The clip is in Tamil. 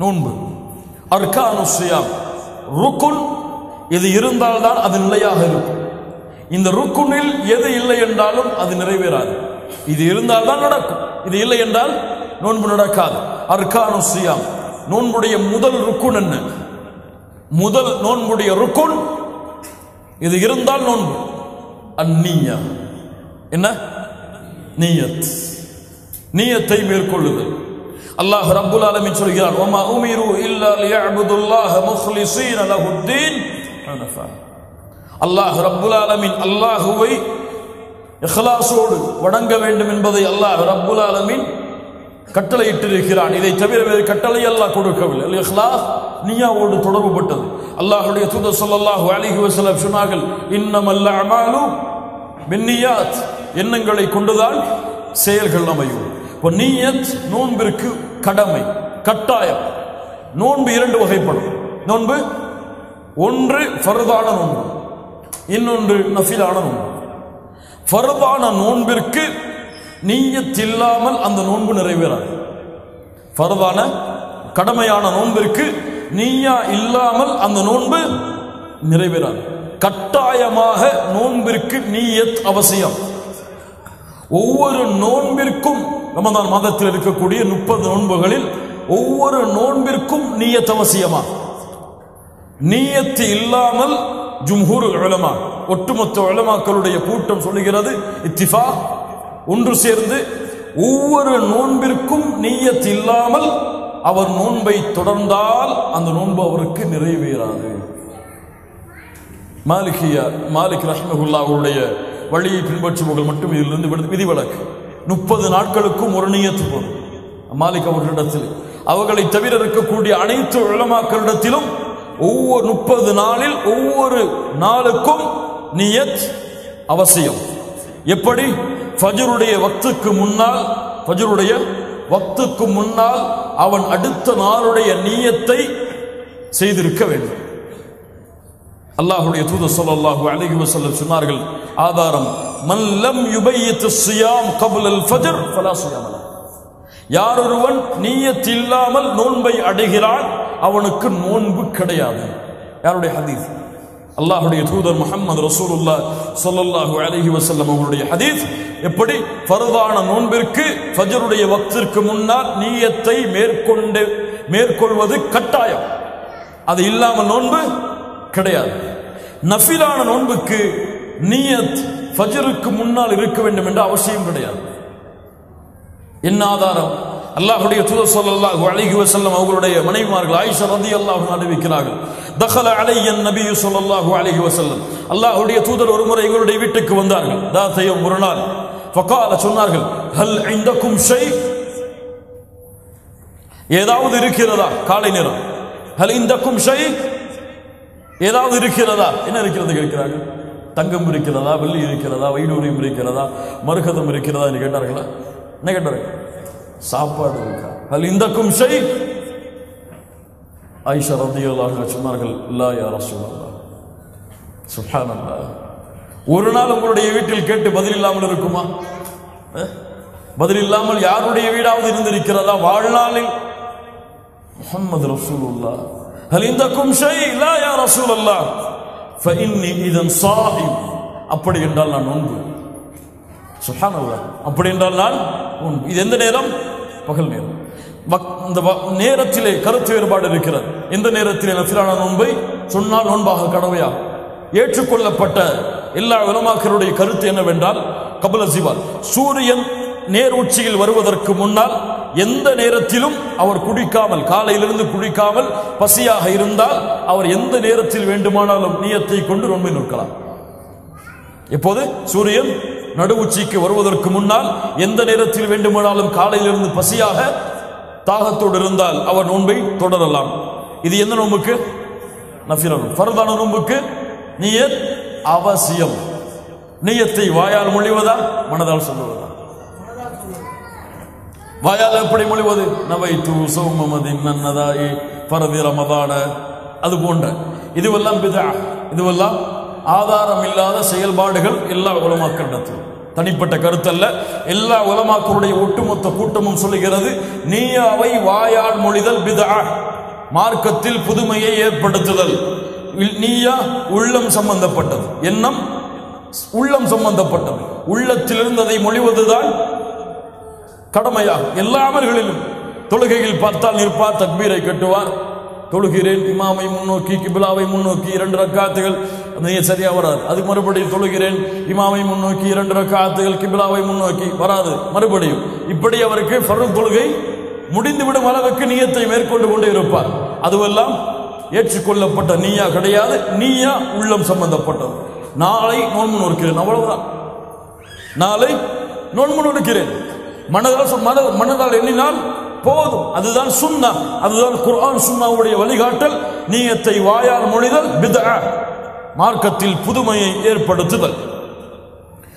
நோன்பு. அர்கானு ஸியாம் ருக்குன், இது இருந்தால்தான் அது நிலையாக இருக்கும். இந்த ருக்குனில் எது இல்லை என்றாலும் அது நிறைவேறாது. இது இருந்தால்தான் நடக்கும், இது இல்லை என்றால் நோன்பு நடக்காது. அர்கானு ஸியாம், நோன்புடைய முதல் ருக்குன் என்ன? முதல் நோன்புடைய ருக்குன் இது இருந்தால் நோன்பு. அந்நியா, என்ன? நியத், நியத்தை மேற்கொள்ளுதல். அல்லாஹ் ரப்புல் ஆலமீன் சொல்கிறார், வமா உமிரு இல்லா லியஅபுதுல்லாஹ முக்லிஸீன லஹுத்தீன் ஹனஃபா. அல்லாஹ் ரப்புல் ஆலமீன் அல்லாஹுவை இக்லாஸோடு வணங்க வேண்டும் என்பதை அல்லாஹ் ரப்புல் ஆலமீன் கட்டளையிட்டிருக்கிறான். இதை தவிர வேறு கட்டளை அல்லாஹ் கொடுக்கவில்லை. அல் இக்லாஸ் நியாவோடு தொடர்புபட்டது. அல்லாஹ்வுடைய தூதர் ஸல்லல்லாஹு அலைஹி வஸல்லம் சொன்னார்கள், இன்னமல் அமாலு பின்னியாத், எண்ணங்களை கொண்டுதான் செயல்கள் அமையும். இப்போ நியத் நோன்பிற்கு கடமை, கட்டாயம். நோன்பு இரண்டு வகைப்படும். நோன்பு ஒன்று ஃபர்தான நோன்பு, இன்னொன்று நஃபிலான நோன்பு. ஃபர்தான நோன்பிற்கு நியத் இல்லாமல் அந்த நோன்பு நிறைவேறாது. ஃபர்தான கடமையான நோன்பிற்கு நிய்யா இல்லாமல் அந்த நோன்பு நிறைவேறாது. கட்டாயமாக நோன்பிற்கு நியத் அவசியம். ஒவ்வொரு நோன்பிற்கும், ரமதான் மாதத்தில் இருக்கக்கூடிய 30 நோன்புகளில் ஒவ்வொரு நோன்பிற்கும் நியத் அவசியமா? நியத் இல்லாமல் ஜும்ஹூர் உலமா, ஒட்டுமொத்த உலமாக்களுடைய கூட்டம் சொல்லுகிறது, இத்திஃபாக், ஒன்று சேர்ந்து ஒவ்வொரு நோன்பிற்கும் நியத் இல்லாமல் அவர் நோன்பை தொடர்ந்தால் அந்த நோன்பு அவருக்கு நிறைவேறாது. மாலிக் ரஹ்மத்துல்லாஹி அவருடைய வழியை பின்பற்றுபவர்கள் மட்டும் இதிலிருந்து விதிவிலக்கு. 30 நாட்களுக்கும் ஒரு நியத்து போதும். மாலிக் அவர்களிடத்தில், அவர்களை தவிர இருக்கக்கூடிய அனைத்து உலமாக்களிடத்திலும் ஒவ்வொரு 30 நாளில் ஒவ்வொரு நாளுக்கும் நியத் அவசியம். எப்படி? ஃபஜ்ருடைய வக்துக்கு முன்னால், ஃபஜ்ருடைய வக்துக்கு முன்னால் அவன் அடுத்த நாளுடைய நியத்தை செய்திருக்க வேண்டும். அல்லாஹ்வுடைய தூதர் ஸல்லல்லாஹு அலைஹி வஸல்லம் சொன்னார்கள், ஆதாரம், மன் லம் யுபய்யித் ஸியாம் قبل الفجر فلا صيام له. யார் ஒருவன் நியத் இல்லாமல் நோன்பை அடைகிறான் அவனுக்கு நோன்பு கிடையாது. யாருடைய ஹதீஸ்? அல்லாஹ்வுடைய தூதர் முஹம்மது ரசூலுல்லாஹ் ஸல்லல்லாஹு அலைஹி வஸல்லம் அவருடைய ஹதீஸ். எப்படி? ஃபர்தான நோன்பிற்கு ஃபஜ்ருடைய வக்திற்கு முன்னால் நியத்தை மேற்கொள்வது கட்டாயம். அது இல்லாமல் நோன்பு கிடையாது. நஃபிலான நோன்புக்கு நியத் ஃபஜ்ருக்கு முன்னால் இருக்க வேண்டும் என்ற அவசியம் கிடையாது. என்ன ஆதாரம்? அல்லாஹ்வுடைய தூதர் ஸல்லல்லாஹு அலைஹி வஸல்லம் அவர்களுடைய மனைவிமார்கள் ஆயிஷா রাদিয়াল্লাহு அன்ஹா அறிவிக்கிறார்கள், தഖல அலைய நபி ஸல்லல்லாஹு அலைஹி வஸல்லம், அல்லாஹ்வுடைய தூதர் ஒருமுறை எங்களுடைய வீட்டுக்கு வந்தார்கள். தாத்தையும் ஒரு நாள் ஃபகால, சொன்னார்கள், ஹல் இந்தக்கும் ஷை, ஏதாவது இருக்கிறதா? காலை நேரம். ஹல் இந்தக்கும் ஷை, ஏதாவது இருக்கிறதா? என்ன இருக்கிறது கேட்கிறார்கள். தங்கம் இருக்கிறதா, வெள்ளி இருக்கிறதா, வைடூரியம் இருக்கிறதா, மரகதம் இருக்கிறதா என்று கேட்டார்களா? என்ன கேட்டார்கள்? சாப்பாடு இருக்கா? ஹல் இந்தக்கும் ஷை? ஆயிஷா রাদিয়াল্লাহு அன்ஹா சொன்னார்கள், லா யா ரசூலல்லாஹ். சுப்ஹானல்லாஹ். ஒரு நாள் உங்களுடைய வீட்டில் கேட்டு பதில் இல்லாமல் இருக்குமா? பதில் இல்லாமல் யாருடைய வீடாவது இருந்திருக்கிறதா வாழ்நாளில்? முஹம்மது ரசூலுல்லாஹ். ஹல் இந்தக்கும் ஷை? லா யா ரசூலல்லாஹ். ஃபஇன்னி இதன் ஸாஹிம். அப்படி என்றால் நான் நோன்பு. சுப்ஹானல்லாஹ். அப்படி என்றால் நான் நோன்பு. இது எந்த நேரம்? பகல் நேரம். இந்த நேரத்திலே கருத்து வேறுபாடு இருக்கிறது. எந்த நேரத்திலே நஃபிலான நோன்பை சொன்னால் நோன்பாக கடமையா? ஏற்றுக்கொள்ளப்பட்ட எல்லா உலமாக்களுடைய கருத்து என்னவென்றால், கபல ஜிவால், சூரியன் நேர் உச்சியில் வருவதற்கு முன்னால் எந்த நேரத்திலும் அவர் குடிக்காமல், காலையிலிருந்து குடிக்காமல் பசியாக இருந்தால் அவர் எந்த நேரத்தில் வேண்டுமானாலும் நியத்தை கொண்டு நோன்பை நோக்கலாம். எப்போது? சூரியன் நடு உச்சிக்கு வருவதற்கு முன்னால் எந்த நேரத்தில் வேண்டுமானாலும் காலையிலிருந்து பசியாக தாகத்தோடு இருந்தால் அவர் நோன்பை தொடரலாம். இது எந்த நோன்புக்கு? நஃபிலான. ஃபர்தான நோன்புக்கு நியத் அவசியம். நியத்தை வாயால் மொழிவதா, மனதால் சொல்லுவதா? வாயால் எப்படி மொழிவது? நவைத்து சௌமமதின் நன்னதாயி ஃபர்தி ரமதான, அது போன்ற இதுவெல்லாம் பிதா, இதுவெல்லாம் ஆதாரம் இல்லாத செயல்பாடுகள். எல்லா உலமாக்களிடத்திலும் தனிப்பட்ட கருத்தல்ல, எல்லா உலமாக்களுடைய ஒட்டுமொத்த கூட்டமும் சொல்லுகிறது, நிய்யாவை வாயால் மொழிதல் பிதா. மார்க்கத்தில் புதுமையை ஏற்படுத்துதல். நீயா உள்ளம் சம்பந்தப்பட்டது, எண்ணம் உள்ளம் சம்பந்தப்பட்டது. உள்ளத்திலிருந்து அதை மொழிவதுதான் கடமையாகும். எல்லா அமல்களிலும் தொழுகையில் பார்த்தால் நிற்பார், தக்பீரை கட்டுவார், தொழுகிறேன் இமாமை முன்னோக்கி கிபிலாவை முன்னோக்கி 2 ரக்காத்துகள், சரியா வராது. அது மறுபடியும் தொழுகிறேன் இமாமை முன்னோக்கி 2 ரக்காத்துகள் கிபிலாவை முன்னோக்கி வராது மறுபடியும். இப்படி அவருக்கு ஃபர்து தொழுகை முடிந்துவிடும் அளவுக்கு நியத்தை மேற்கொண்டு கொண்டே இருப்பார். அதுவெல்லாம் ஏற்றுக்கொள்ளப்பட்ட நீயா கிடையாது. நீயா உள்ளம் சம்பந்தப்பட்டது. நாளை நோன்பு நோக்கிறேன், அவ்வளவுதான். நாளை நோன்பு நோக்கிறேன், மனதால் எண்ணினால் போதும். அதுதான் சுன்னா, அதுதான் குர்ஆன் சுன்னாவுடைய வழிகாட்டல். நியத்தை வாயால் மொழிதல் பித்ஆ, மார்க்கத்தில் புதுமையை ஏற்படுத்துதல்.